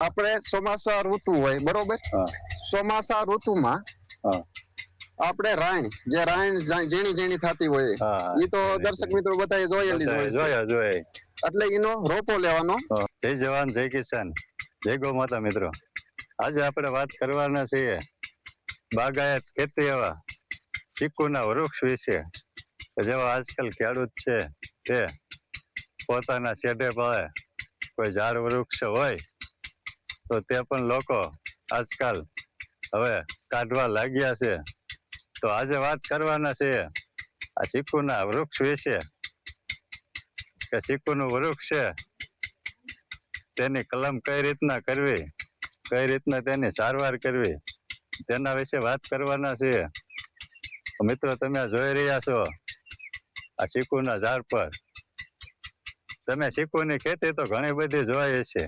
આપણે ચોમાસા ઋતુ હોય બરોબર, ચોમાસા ઋતુમાં આપણે રાયણ ઝીણી ઝીણી થતી હોય એ તો દર્શક મિત્રો બધા જોયેલી હોય, એટલે એનો રોપો લેવાનો. જય જવાન જય કિસાન જય ગૌ માતા. મિત્રો આજે આપણે વાત કરવાના છીએ બાગાયત ખેતી એવા ચીકુના વૃક્ષ વિશે. જેવા આજકાલ ખેડૂત છે તે પોતાના શેઢે પાળે કોઈ ઝાડ વૃક્ષ હોય તો તે પણ લોકો આજકાલ હવે કાઢવા લાગ્યા છે. તો આજે વાત કરવાના છે આ ચીકુના વૃક્ષ વિશે કે ચીકુનું વૃક્ષ છે તેની કલમ કઈ રીતના કરવી, કઈ રીતના તેની સારવાર કરવી, તેના વિશે વાત કરવાના છીએ. મિત્રો તમે જોઈ રહ્યા છો આ ચીકુના ઝાડ પર. તમે ચીકુની ખેતી તો ઘણી બધી જોઈ છે,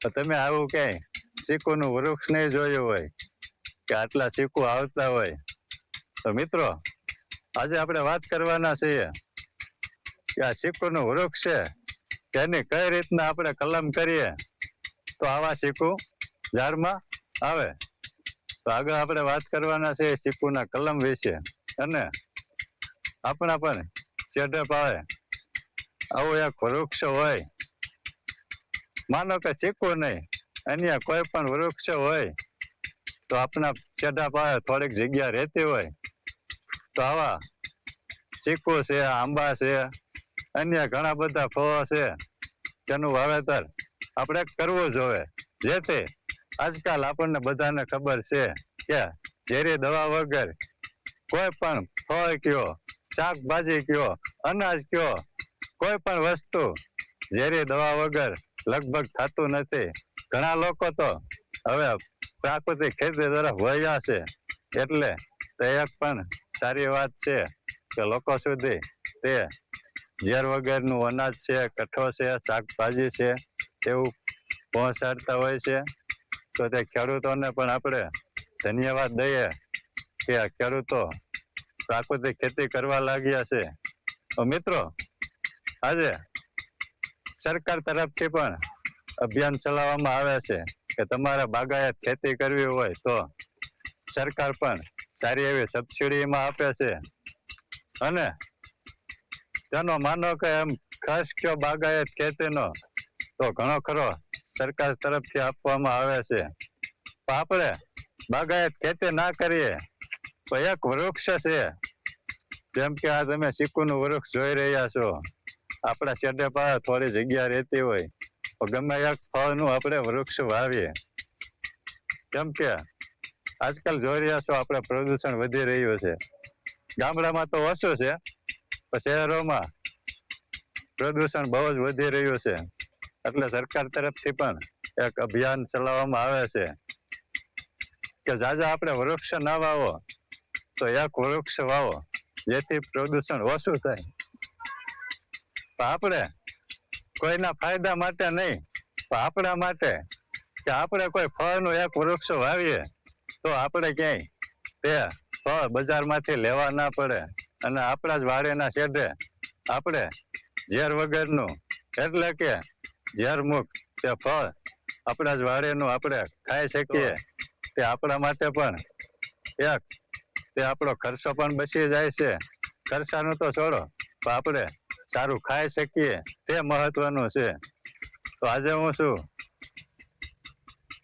તો તમે આવું ક્યાંય ચીકુનું વૃક્ષ નહીં જોયું હોય કે આટલા ચીકુ આવતા હોય. તો મિત્રો આજે આપણે વાત કરવાના છીએ કે આ ચીકુનું વૃક્ષ છે તેની કઈ રીતના આપણે કલમ કરીએ તો આવા ચીકુ ઝાડમાં આવે. તો આગળ આપણે વાત કરવાના છે ચીકુના કલમ વિશે. અને આપણા પણ શેઢે પાળે આવું એક વૃક્ષ હોય, માનો કે ચીકુ નહીં અન્ય કોઈ પણ વૃક્ષ હોય, તો આપણા શેઢા પાળે થોડીક જગ્યા રહેતી હોય તો આવા ચીકુ છે, આંબા છે, અન્ય ઘણા બધા ફળો છે તેનું વાવેતર આપણે કરવું જોઈએ. જેથી આજકાલ આપણને બધાને ખબર છે કે ઝેરી દવા વગર કોઈ પણ ફળ કયો, શાકભાજી કયો, અનાજ કયો, કોઈ પણ વસ્તુ ઝેરી દવા વગર લગભગ થતું નથી. ઘણા લોકો તો હવે પ્રાકૃતિક ખેતી તરફ વળ્યા છે, એટલે તે એક પણ સારી વાત છે કે લોકો સુધી તે ઝેર વગરનું અનાજ છે, કઠો છે, શાકભાજી છે એવું પહોંચાડતા હોય છે. તો તે ખેડૂતોને પણ આપણે ધન્યવાદ દઈએ કે આ ખેડૂતો પ્રાકૃતિક ખેતી કરવા લાગ્યા છે. તો મિત્રો આજે સરકાર તરફથી પણ અભિયાન ચલાવવામાં આવે છે કે તમારે બાગાયત ખેતી કરવી હોય તો સરકાર પણ સારી એવી સબસિડીમાં આપે છે. અને તેનો માનો કે એમ ખાસ કયો બાગાયત ખેતીનો તો ઘણો ખરો સરકાર તરફથી આપવામાં આવે છે. તો આપણે બાગાયત ખેતી ના કરીએ તો એક વૃક્ષ છે, જેમ કે આ તમે ચીકુનું વૃક્ષ જોઈ રહ્યા છો, આપણા શેઢે પાળે થોડી જગ્યા રહેતી હોય તો ગમે એક ફળનું આપણે વૃક્ષ વાવીએ. કેમ કે આજકાલ જોઈ રહ્યા છો આપણે પ્રદૂષણ વધી રહ્યું છે. ગામડામાં તો ઓછું છે, પણ શહેરોમાં પ્રદૂષણ બહુ જ વધી રહ્યું છે. એટલે સરકાર તરફથી પણ એક અભિયાન ચલાવવામાં આવે છે કે જાજા આપણે વૃક્ષ ના વાવો તો એક વૃક્ષ વાવો, જેથી પ્રદૂષણ ઓછું થાય. તો આપણે કોઈના ફાયદા માટે નહીં, પણ આપણા માટે કે આપણે કોઈ ફળનું એક વૃક્ષ વાવીએ તો આપણે ક્યાંય તે ફળ બજારમાંથી લેવા ના પડે, અને આપણા જ વાડીના શેઢે આપણે ઝેર વગરનું એટલે કે ઝેર મુક્ત તે ફળ આપણા જ વાડીનું આપણે ખાઈ શકીએ. તે આપણા માટે પણ એક તે આપણો ખર્ચો પણ બચી જાય છે. ખર્ચાનું તો છોડો, તો આપણે સારું ખાઈ શકીએ તે મહત્વનું છે. તો આજે હું છું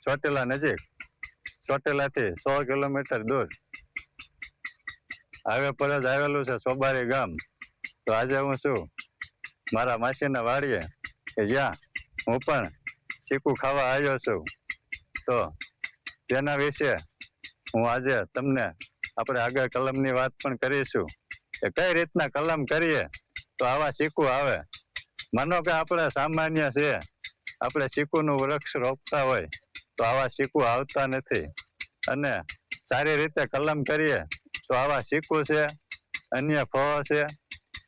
ચોટીલા નજીક, ચોટીલાથી 100 કિલોમીટર દૂર હાઈવે પર જ આવેલું છે સોબારી ગામ. તો આજે હું છું મારા માસીના વાડીએ કે જ્યાં હું પણ ચીકુ ખાવા આવ્યો છું. તો તેના વિશે હું આજે તમને આપણે આગળ કલમની વાત પણ કરીશું કે કઈ રીતના કલમ કરીએ તો આવા ચીકુ આવે. માનો કે આપણે સામાન્ય છે, આપણે ચીકુનું વૃક્ષ રોપતા હોય તો આવા ચીકુ આવતા નથી. અને સારી રીતે કલમ કરીએ તો આવા ચીકુ છે, અન્ય ફળો છે,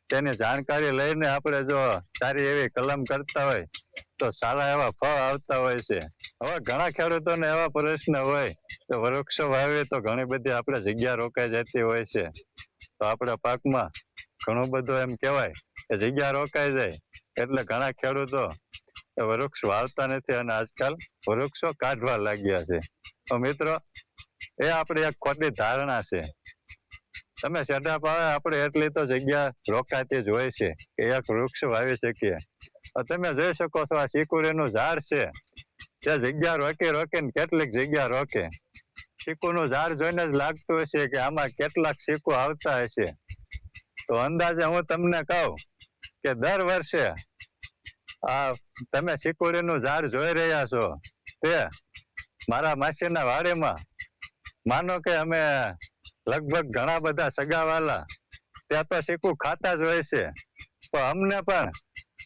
તેની જાણકારી લઈને આપણે જો સારી એવી કલમ કરતા હોય તો સારા એવા ફળ આવતા હોય છે. હવે ઘણા ખેડૂતોને એવા પ્રશ્ન હોય કે વૃક્ષો વાવીએ તો ઘણી બધી આપણે જગ્યા રોકાઈ જતી હોય છે. તો આપણા પાકમાં ઘણું બધું એમ કહેવાય કે જગ્યા રોકાઈ જાય, એટલે ઘણા ખેડૂતો એ વૃક્ષ વાવતા નથી અને આજકાલ વૃક્ષો કાઢવા લાગ્યા છે. તો મિત્રો એ આપણી એક ખોટી ધારણા છે. તમે સેટઅપ આવે આપણે એટલી તો જગ્યા રોકાતી જ હોય છે કે એક વૃક્ષ વાવી શકીએ. તમે જોઈ શકો છો આ ચીકુડીનું ઝાડ છે તે જગ્યા રોકીને કેટલીક જગ્યા રોકે. ચીકુનું ઝાડ જોઈને જ લાગતું હશે કે આમાં કેટલાક ચીકુ આવતા હશે. તો અંદાજે હું તમને કહું કે દર વર્ષે આ તમે ચીકુડીનું ઝાડ જોઈ રહ્યા છો તે મારા માસીના વાડીમાં માનો કે અમે લગભગ ઘણા બધા સગાવાલા ત્યાં તો ચીકુ ખાતા જ હોય છે, પણ અમને પણ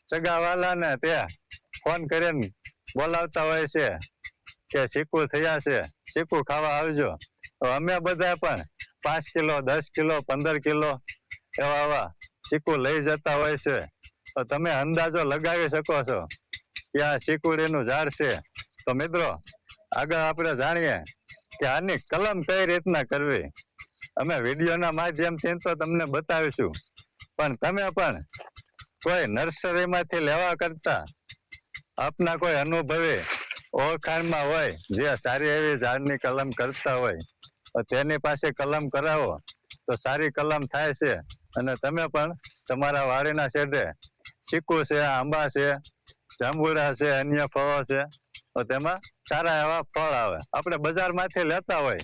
સગાવાલાને ત્યાં ફોન કરીને બોલાવતા હોય છે કે ચીકુ થયા છે, ચીકુ ખાવા આવજો. તો અમે બધા પણ 5 કિલો 10 કિલો 15 કિલો એવા ચીકુ લઈ જતા હોય છે. તો તમે અંદાજો લગાવી શકો છો કે આ ચીકુડીનું ઝાડ છે. તો મિત્રો આગળ આપણે જાણીએ કે આની કલમ કઈ રીતના કરવી. અમે વિડીયોના માધ્યમથી તો તમને બતાવીશું, પણ તમે પણ કોઈ નર્સરીમાંથી લેવા કરતા આપના કોઈ અનુભવી ઓળખાણમાં હોય જે સારી એવી ઝાડની કલમ કરતા હોય તો તેની પાસે કલમ કરાવો તો સારી કલમ થાય છે. અને તમે પણ તમારા વાડીના છેડે ચીકુ છે, આંબા છે, જાંબુડા છે, અન્ય ફળો છે તો તેમાં સારા એવા ફળ આવે. આપણે બજારમાંથી લેતા હોય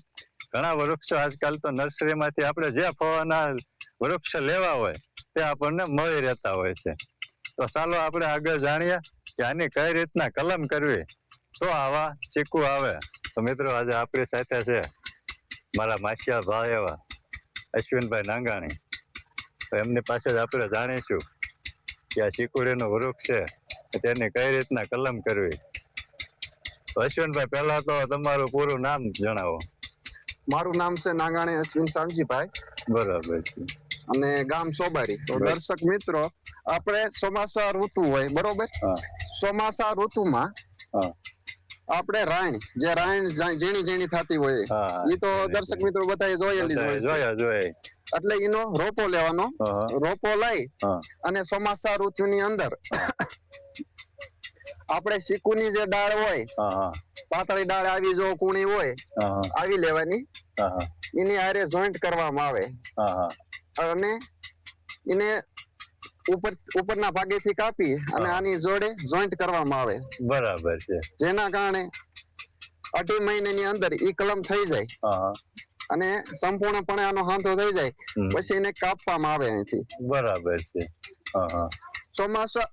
ઘણા વૃક્ષો આજકાલ તો નર્સરીમાંથી આપણે જે ફળોના વૃક્ષ લેવા હોય તે આપણને મળી રહેતા હોય છે. તો ચાલો આપણે આગળ જાણીએ કે આની કઈ રીતના કલમ કરવી તો આવા ચીકુ આવે. તો મિત્રો આજે આપણી સાથે છે મારા માસિયા ભાઈ એવા અશ્વિનભાઈ નાંગાણી. તો એમની પાસે જ આપણે જાણીશું કે આ ચીકુડીનું વૃક્ષ છે તેની કઈ રીતના કલમ કરવી. તો અશ્વિનભાઈ પહેલા તો તમારું પૂરું નામ જણાવો. મારું નામ છે નાગાણી અશ્વિન શામજીભાઈ, બરાબર છે, અને ગામ સોબારી. તો દર્શક મિત્રો આપણે ચોમાસા ઋતુ હોય બરોબર, ચોમાસા ઋતુમાં આપણે રાણ ઝીણી ઝીણી થતી હોય એ તો દર્શક મિત્રો બધા જોયેલી જોયા. એટલે એનો રોપો લેવાનો, રોપો લઈ અને ચોમાસા ઋતુની અંદર આપણે ચીકુની જે ડાળ હોય પાતળી ડાળ આવી જો કુણી હોય આવી લેવાની, એની હારે જોઈન્ટ કરવામાં આવે અને એને ઉપરના ભાગેથી કાપી અને આની જોડે જોઈન્ટ કરવામાં આવે. બરાબર છે. જેના કારણે 2.5 મહિનાની અંદર ઈ કલમ થઈ જાય અને સંપૂર્ણપણે આનો હાંધો થઈ જાય પછી એને કાપવામાં આવે અહીંથી. બરાબર છે.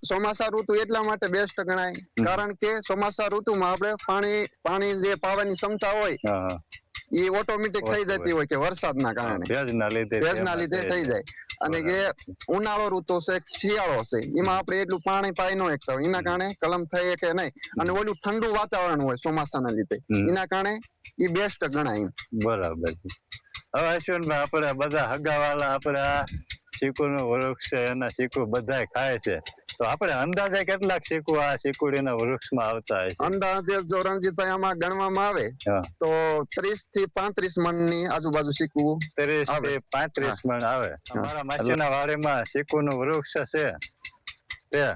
ચોમાસા ઋતુ એટલા માટે બેસ્ટ ગણાય કારણ કે ચોમાસા ઋતુમાં આપણે પાણી જે પાવાની ક્ષમતા હોય એ ઓટોમેટિક થઈ જતી હોય કે વરસાદના કારણે ભેજના લીધે થઈ જાય. અને કે ઉનાળો ઋતુ છે, શિયાળો છે, એમાં આપણે એટલું પાણી પાઈ ન શકતા હોય એના કારણે કલમ થઈ કે નહીં. અને ઓલું ઠંડુ વાતાવરણ હોય ચોમાસાના લીધે એના કારણે એ બેસ્ટ ગણાય. બરાબર છે. હવે અશ્વિનભાઈ આપણે બધા હગાવાલા આપણે આ ચીકુનું વૃક્ષ છે એના ચીકુ બધા ખાય છે, તો આપણે અંદાજે કેટલાક ચીકુ આ ચીકુડીના વૃક્ષમાં આવતા હશે? અંદાજે જો રણજીતભાઈ આમાં ગણવામાં આવે તો 30 થી 35 મણની આજુબાજુ ચીકુ. 30 થી 35 મણ આવે. અમારા માસીના વાડીમાં ચીકુનું વૃક્ષ છે તે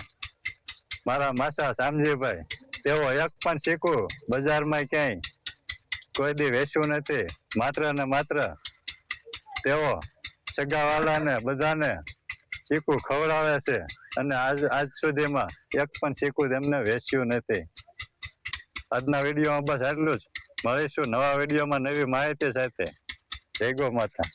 મારા માસા શામજીભાઈ તેઓ એક પણ ચીકુ બજારમાં ક્યાંય કોઈ દી વેચ્યું નથી. માત્ર ને માત્ર તેઓ સગાવાલાને બધાને ચીકુ ખવડાવે છે અને આજ સુધીમાં એક પણ ચીકુ તેમને વેચ્યું નથી. આજના વિડીયોમાં બસ આટલું જ. મળીશું નવા વિડીયોમાં નવી માહિતી સાથે. જય ગૌ માતા.